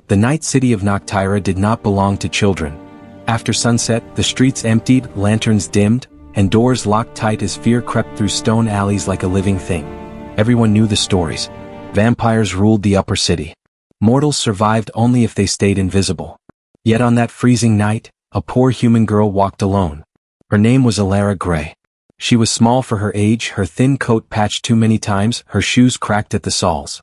The night city of Noctira did not belong to children. After sunset, the streets emptied, lanterns dimmed, and doors locked tight as fear crept through stone alleys like a living thing. Everyone knew the stories. Vampires ruled the upper city. Mortals survived only if they stayed invisible. Yet on that freezing night, a poor human girl walked alone. Her name was Alara Gray. She was small for her age, her thin coat patched too many times, her shoes cracked at the soles.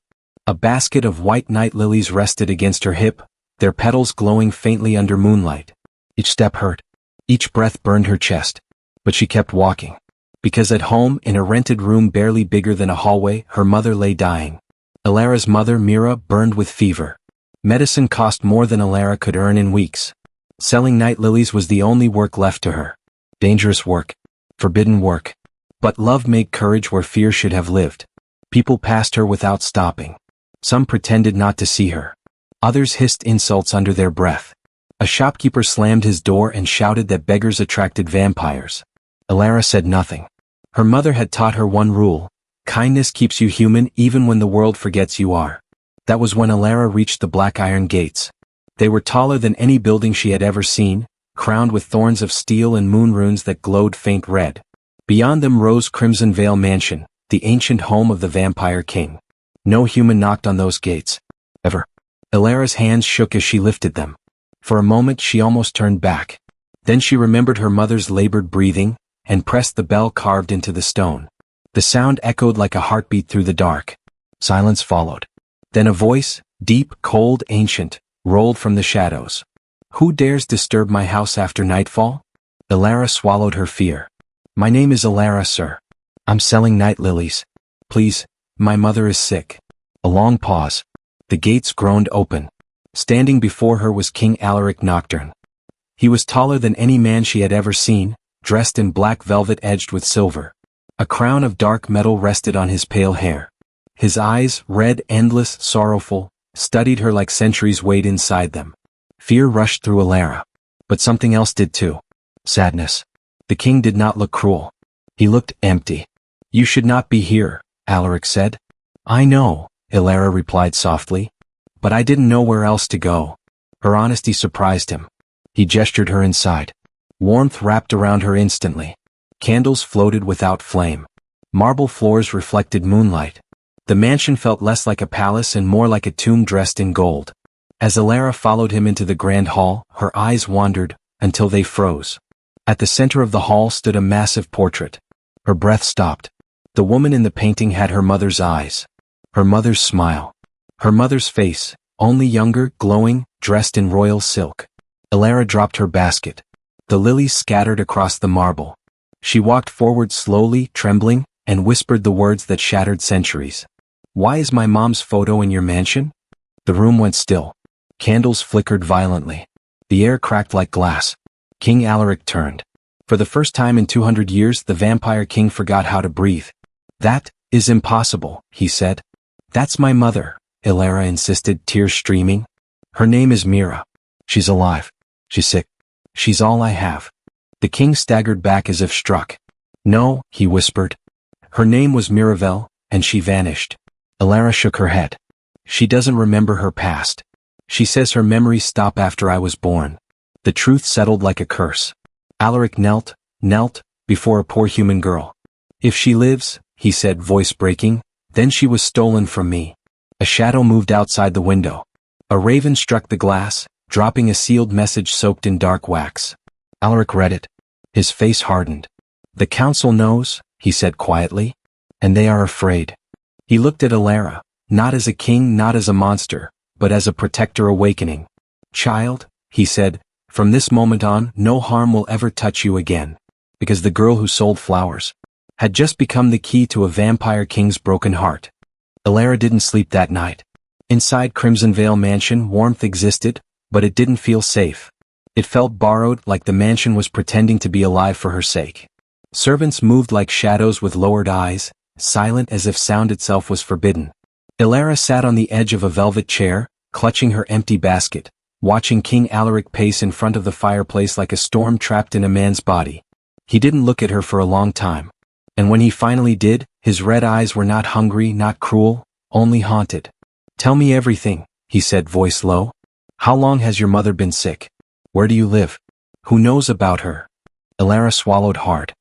A basket of white night lilies rested against her hip, their petals glowing faintly under moonlight. Each step hurt. Each breath burned her chest. But she kept walking. Because at home, in a rented room barely bigger than a hallway, her mother lay dying. Alara's mother, Mira, burned with fever. Medicine cost more than Alara could earn in weeks. Selling night lilies was the only work left to her. Dangerous work. Forbidden work. But love made courage where fear should have lived. People passed her without stopping. Some pretended not to see her. Others hissed insults under their breath. A shopkeeper slammed his door and shouted that beggars attracted vampires. Alara said nothing. Her mother had taught her one rule: kindness keeps you human even when the world forgets you are. That was when Alara reached the black iron gates. They were taller than any building she had ever seen, crowned with thorns of steel and moon runes that glowed faint red. Beyond them rose Crimson Vale Mansion, the ancient home of the Vampire King. No human knocked on those gates. Ever. Alara's hands shook as she lifted them. For a moment she almost turned back. Then she remembered her mother's labored breathing, and pressed the bell carved into the stone. The sound echoed like a heartbeat through the dark. Silence followed. Then a voice, deep, cold, ancient, rolled from the shadows. "Who dares disturb my house after nightfall?" Alara swallowed her fear. "My name is Alara, sir. I'm selling night lilies. Please, my mother is sick." A long pause. The gates groaned open. Standing before her was King Alaric Nocturne. He was taller than any man she had ever seen, dressed in black velvet edged with silver. A crown of dark metal rested on his pale hair. His eyes, red, endless, sorrowful, studied her like centuries weighed inside them. Fear rushed through Alara. But something else did too. Sadness. The king did not look cruel. He looked empty. "You should not be here," Alaric said. "I know," Alara replied softly. "But I didn't know where else to go." Her honesty surprised him. He gestured her inside. Warmth wrapped around her instantly. Candles floated without flame. Marble floors reflected moonlight. The mansion felt less like a palace and more like a tomb dressed in gold. As Alara followed him into the grand hall, her eyes wandered, until they froze. At the center of the hall stood a massive portrait. Her breath stopped. The woman in the painting had her mother's eyes. Her mother's smile. Her mother's face, only younger, glowing, dressed in royal silk. Alara dropped her basket. The lilies scattered across the marble. She walked forward slowly, trembling, and whispered the words that shattered centuries. "Why is my mom's photo in your mansion?" The room went still. Candles flickered violently. The air cracked like glass. King Alaric turned. For the first time in 200 years, the Vampire King forgot how to breathe. "That is impossible," he said. "That's my mother," Alara insisted, tears streaming. "Her name is Mira. She's alive. She's sick. She's all I have." The king staggered back as if struck. "No," he whispered. "Her name was Mirabelle, and she vanished." Alara shook her head. "She doesn't remember her past. She says her memories stop after I was born." The truth settled like a curse. Alaric knelt, before a poor human girl. "If she lives," he said, voice breaking, "then she was stolen from me." A shadow moved outside the window. A raven struck the glass, dropping a sealed message soaked in dark wax. Alaric read it. His face hardened. "The council knows," he said quietly, "and they are afraid." He looked at Alara, not as a king, not as a monster, but as a protector awakening. "Child," he said, "from this moment on, no harm will ever touch you again." Because the girl who sold flowers had just become the key to a vampire king's broken heart. Alara didn't sleep that night. Inside Crimson Vale Mansion, warmth existed, but it didn't feel safe. It felt borrowed, like the mansion was pretending to be alive for her sake. Servants moved like shadows with lowered eyes, silent as if sound itself was forbidden. Alara sat on the edge of a velvet chair, clutching her empty basket, watching King Alaric pace in front of the fireplace like a storm trapped in a man's body. He didn't look at her for a long time. And when he finally did, his red eyes were not hungry, not cruel, only haunted. "Tell me everything," he said, voice low. How long has your mother been sick? Where do you live? Who knows about her? Elara swallowed hard.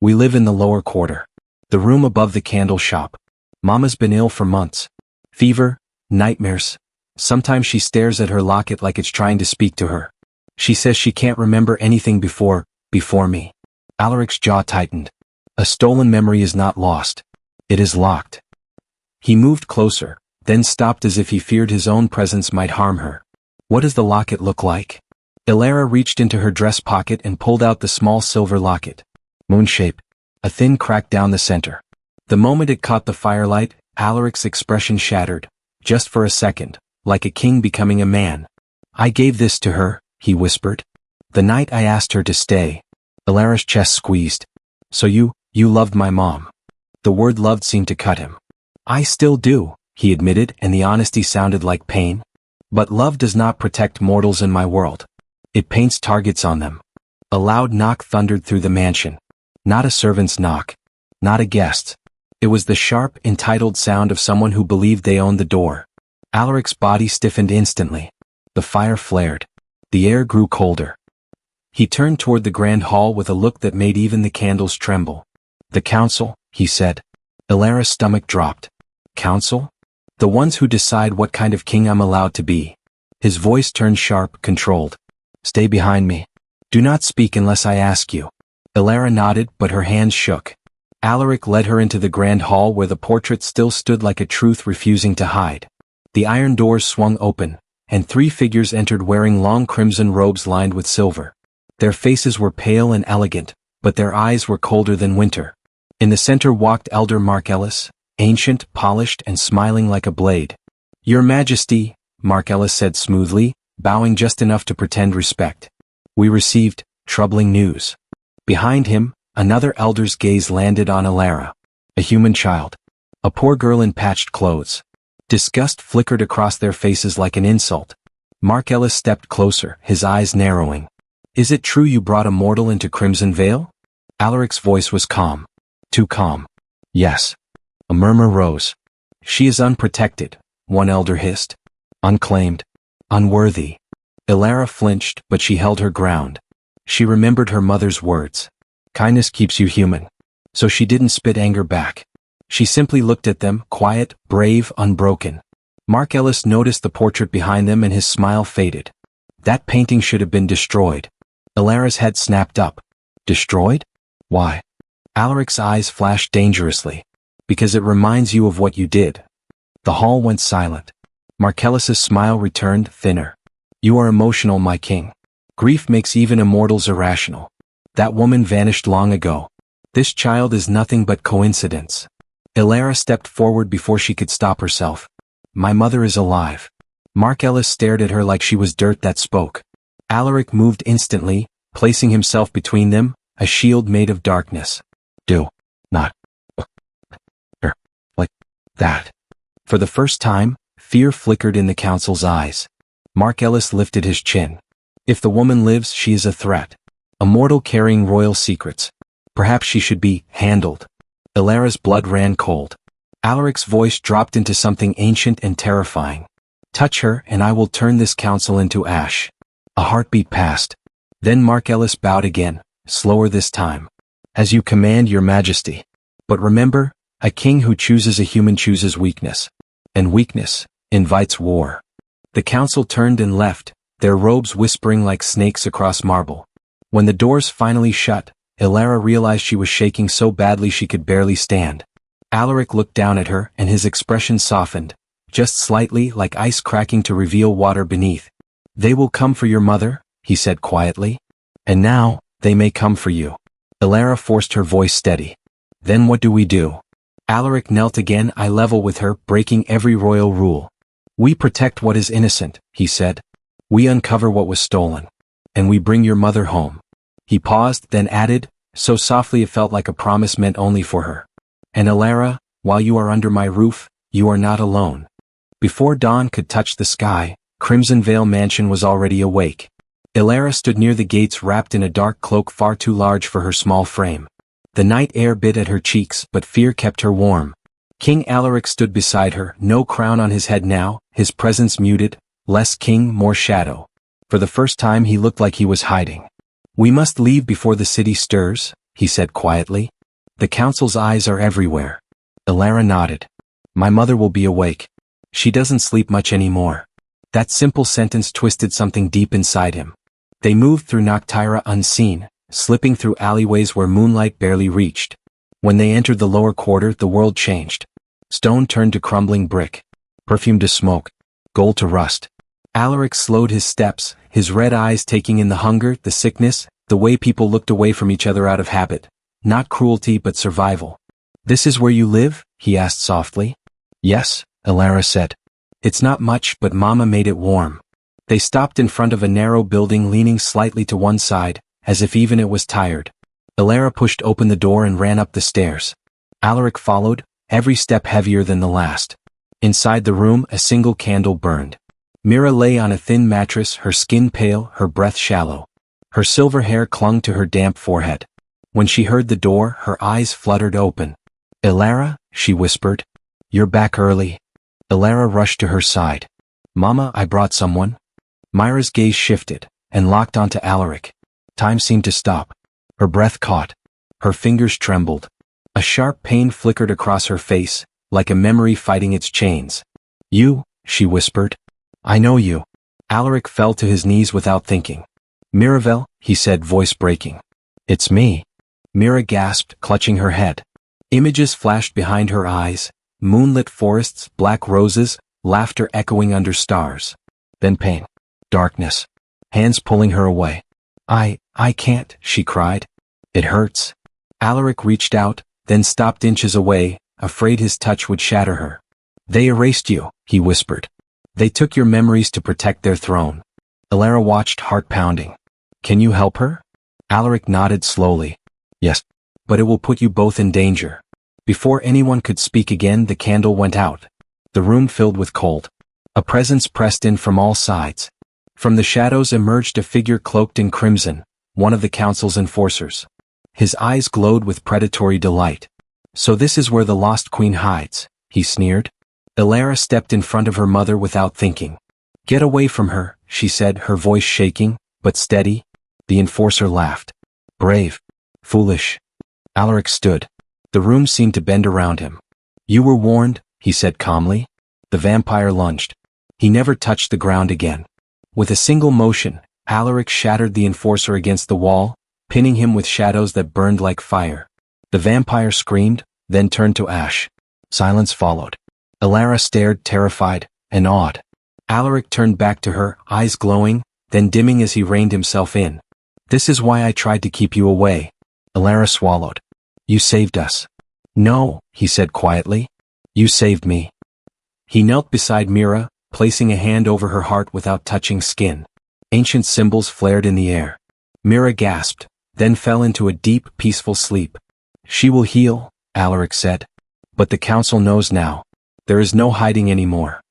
We live in the lower quarter. The room above the candle shop. Mama's been ill for months. Fever, nightmares. Sometimes she stares at her locket like it's trying to speak to her. She says she can't remember anything before me. Alaric's jaw tightened. A stolen memory is not lost. It is locked. He moved closer, then stopped as if he feared his own presence might harm her. What does the locket look like? Elara reached into her dress pocket and pulled out the small silver locket. Moon shape. A thin crack down the center. The moment it caught the firelight, Alaric's expression shattered. Just for a second, like a king becoming a man. I gave this to her, he whispered. The night I asked her to stay. Elara's chest squeezed. So you loved my mom. The word loved seemed to cut him. I still do, he admitted, and the honesty sounded like pain. But love does not protect mortals in my world. It paints targets on them. A loud knock thundered through the mansion. Not a servant's knock. Not a guest. It was the sharp, entitled sound of someone who believed they owned the door. Alaric's body stiffened instantly. The fire flared. The air grew colder. He turned toward the grand hall with a look that made even the candles tremble. The council, he said. Elara's stomach dropped. Council? The ones who decide what kind of king I'm allowed to be. His voice turned sharp, controlled. Stay behind me. Do not speak unless I ask you. Elara nodded, but her hands shook. Alaric led her into the grand hall where the portrait still stood like a truth refusing to hide. The iron doors swung open, and 3 figures entered wearing long crimson robes lined with silver. Their faces were pale and elegant, but their eyes were colder than winter. In the center walked Elder Marcellus, ancient, polished, and smiling like a blade. Your Majesty, Marcellus said smoothly, bowing just enough to pretend respect. We received troubling news. Behind him, another elder's gaze landed on Elara. A human child. A poor girl in patched clothes. Disgust flickered across their faces like an insult. Marcellus stepped closer, his eyes narrowing. Is it true you brought a mortal into Crimson Vale? Alaric's voice was calm. Too calm. Yes. A murmur rose. She is unprotected, one elder hissed. Unclaimed. Unworthy. Elara flinched, but she held her ground. She remembered her mother's words. Kindness keeps you human. So she didn't spit anger back. She simply looked at them, quiet, brave, unbroken. Marcellus noticed the portrait behind them and his smile faded. That painting should have been destroyed. Elara's head snapped up. Destroyed? Why? Alaric's eyes flashed dangerously. Because it reminds you of what you did. The hall went silent. Marcellus's smile returned, thinner. You are emotional, my king. Grief makes even immortals irrational. That woman vanished long ago. This child is nothing but coincidence. Elara stepped forward before she could stop herself. My mother is alive. Marcellus stared at her like she was dirt that spoke. Alaric moved instantly, placing himself between them, a shield made of darkness. Do not like that. For the first time, fear flickered in the council's eyes. Marcellus lifted his chin. If the woman lives, she is a threat. A mortal carrying royal secrets. Perhaps she should be handled. Elara's blood ran cold. Alaric's voice dropped into something ancient and terrifying. Touch her, and I will turn this council into ash. A heartbeat passed. Then Marcellus bowed again, slower this time. As you command, your majesty. But remember, a king who chooses a human chooses weakness. And weakness invites war. The council turned and left, their robes whispering like snakes across marble. When the doors finally shut, Elara realized she was shaking so badly she could barely stand. Alaric looked down at her, and his expression softened, just slightly, like ice cracking to reveal water beneath. They will come for your mother, he said quietly. And now, they may come for you. Elara forced her voice steady. Then what do we do? Alaric knelt again, eye level with her, breaking every royal rule. We protect what is innocent, he said. We uncover what was stolen. And we bring your mother home. He paused, then added, so softly it felt like a promise meant only for her. And Elara, while you are under my roof, you are not alone. Before dawn could touch the sky, Crimson Vale Mansion was already awake. Elara stood near the gates wrapped in a dark cloak far too large for her small frame. The night air bit at her cheeks, but fear kept her warm. King Alaric stood beside her, no crown on his head now, his presence muted, Less king, more shadow. For the first time he looked like he was hiding. "We must leave before the city stirs," he said quietly. "The council's eyes are everywhere." Elara nodded. "My mother will be awake. She doesn't sleep much anymore." That simple sentence twisted something deep inside him. They moved through Noctira unseen, slipping through alleyways where moonlight barely reached. When they entered the lower quarter, the world changed. Stone turned to crumbling brick. Perfume to smoke. Gold to rust. Alaric slowed his steps, his red eyes taking in the hunger, the sickness, the way people looked away from each other out of habit. Not cruelty but survival. "This is where you live?" he asked softly. "Yes," Elara said. "It's not much, but Mama made it warm." They stopped in front of a narrow building leaning slightly to one side, as if even it was tired. Elara pushed open the door and ran up the stairs. Alaric followed, every step heavier than the last. Inside the room, a single candle burned. Mira lay on a thin mattress, her skin pale, her breath shallow. Her silver hair clung to her damp forehead. When she heard the door, her eyes fluttered open. "Elara," she whispered. "You're back early." Elara rushed to her side. "Mama, I brought someone." Myra's gaze shifted, and locked onto Alaric. Time seemed to stop. Her breath caught. Her fingers trembled. A sharp pain flickered across her face, like a memory fighting its chains. "You," she whispered. "I know you." Alaric fell to his knees without thinking. "Miravel," he said, voice breaking. "It's me." Mira gasped, clutching her head. Images flashed behind her eyes, moonlit forests, black roses, laughter echoing under stars. Then pain. Darkness. Hands pulling her away. I can't," she cried. "It hurts." Alaric reached out, then stopped inches away, afraid his touch would shatter her. "They erased you," he whispered. "They took your memories to protect their throne." Elara watched, heart pounding. "Can you help her?" Alaric nodded slowly. "Yes. But it will put you both in danger." Before anyone could speak again, the candle went out. The room filled with cold. A presence pressed in from all sides. From the shadows emerged a figure cloaked in crimson, one of the council's enforcers. His eyes glowed with predatory delight. "So this is where the lost queen hides," he sneered. Elara stepped in front of her mother without thinking. "Get away from her," she said, her voice shaking, but steady. The enforcer laughed. "Brave. Foolish." Alaric stood. The room seemed to bend around him. "You were warned," he said calmly. The vampire lunged. He never touched the ground again. With a single motion, Alaric shattered the enforcer against the wall, pinning him with shadows that burned like fire. The vampire screamed, then turned to ash. Silence followed. Elara stared, terrified and awed. Alaric turned back to her, eyes glowing, then dimming as he reined himself in. "This is why I tried to keep you away." Elara swallowed. "You saved us." "No," he said quietly. "You saved me." He knelt beside Mira, placing a hand over her heart without touching skin. Ancient symbols flared in the air. Mira gasped, then fell into a deep, peaceful sleep. "She will heal," Alaric said. "But the council knows now. There is no hiding anymore."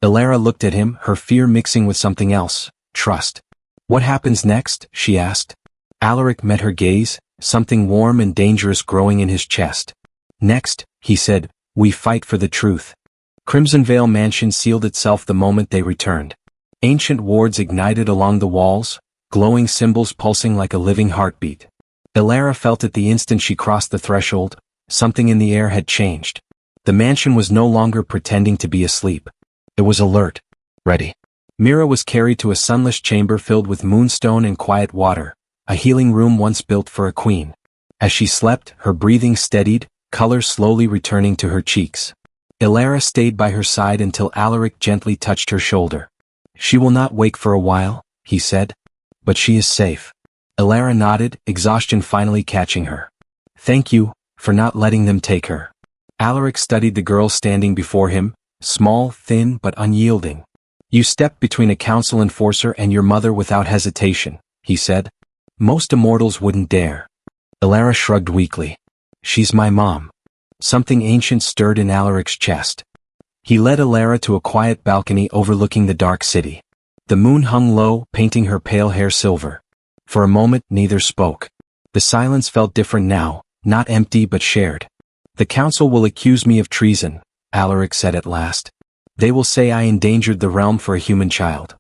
Elara looked at him, her fear mixing with something else, trust. "What happens next?" she asked. Alaric met her gaze, something warm and dangerous growing in his chest. "Next," he said, "we fight for the truth." Crimson Vale Mansion sealed itself the moment they returned. Ancient wards ignited along the walls, glowing symbols pulsing like a living heartbeat. Elara felt at the instant she crossed the threshold, something in the air had changed. The mansion was no longer pretending to be asleep. It was alert, ready. Mira was carried to a sunless chamber filled with moonstone and quiet water, a healing room once built for a queen. As she slept, her breathing steadied, color slowly returning to her cheeks. Elara stayed by her side until Alaric gently touched her shoulder. "She will not wake for a while," he said. "But she is safe." Elara nodded, exhaustion finally catching her. "Thank you, for not letting them take her." Alaric studied the girl standing before him, small, thin, but unyielding. "You stepped between a council enforcer and your mother without hesitation," he said. "Most immortals wouldn't dare." Elara shrugged weakly. "She's my mom." Something ancient stirred in Alaric's chest. He led Elara to a quiet balcony overlooking the dark city. The moon hung low, painting her pale hair silver. For a moment, neither spoke. The silence felt different now, not empty but shared. "The council will accuse me of treason," Alaric said at last. They will say I endangered the realm for a human child.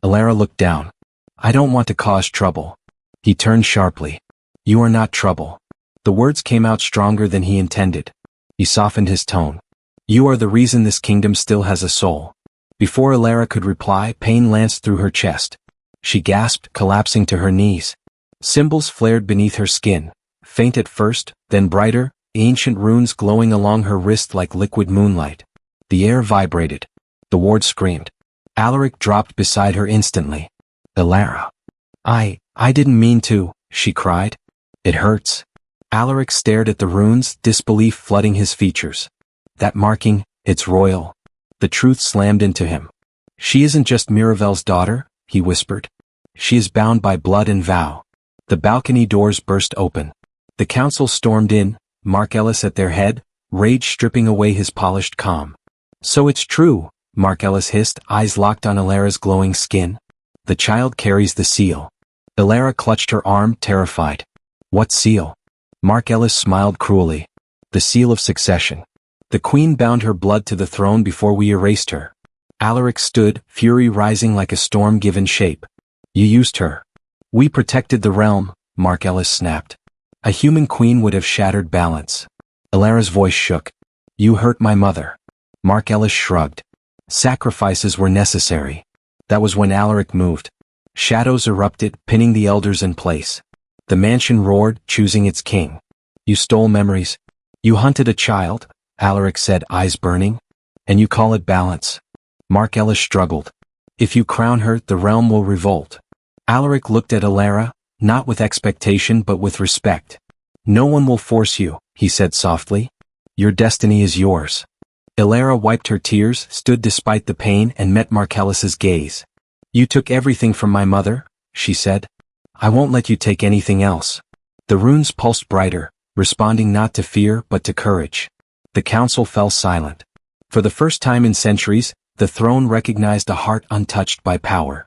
Alara looked down. I don't want to cause trouble. He turned sharply. You are not trouble. The words came out stronger than he intended. He softened his tone. You are the reason this kingdom still has a soul. Before Alara could reply, pain lanced through her chest. She gasped, collapsing to her knees. Symbols flared beneath her skin, faint at first, then brighter, ancient runes glowing along her wrist like liquid moonlight. The air vibrated. The ward screamed. Alaric dropped beside her instantly. Alara. I didn't mean to, she cried. It hurts. Alaric stared at the runes, disbelief flooding his features. That marking, it's royal. The truth slammed into him. She isn't just Miravel's daughter, he whispered. She is bound by blood and vow. The balcony doors burst open. The council stormed in, Mark Ellis at their head, rage stripping away his polished calm. So it's true, Mark Ellis hissed, eyes locked on Alara's glowing skin. The child carries the seal. Alara clutched her arm, terrified. What seal? Mark Ellis smiled cruelly. The seal of succession. The queen bound her blood to the throne before we erased her. Alaric stood, fury rising like a storm given shape. You used her. We protected the realm, Mark Ellis snapped. A human queen would have shattered balance. Alara's voice shook. You hurt my mother. Mark Ellis shrugged. Sacrifices were necessary. That was when Alaric moved. Shadows erupted, pinning the elders in place. The mansion roared, choosing its king. You stole memories. You hunted a child, Alaric said, eyes burning. And you call it balance. Mark Ellis struggled. If you crown her, the realm will revolt. Alaric looked at Alara, not with expectation but with respect. No one will force you, he said softly. Your destiny is yours. Alara wiped her tears, stood despite the pain and met Markellis's gaze. You took everything from my mother, she said. I won't let you take anything else. The runes pulsed brighter, responding not to fear but to courage. The council fell silent. For the first time in centuries, the throne recognized a heart untouched by power.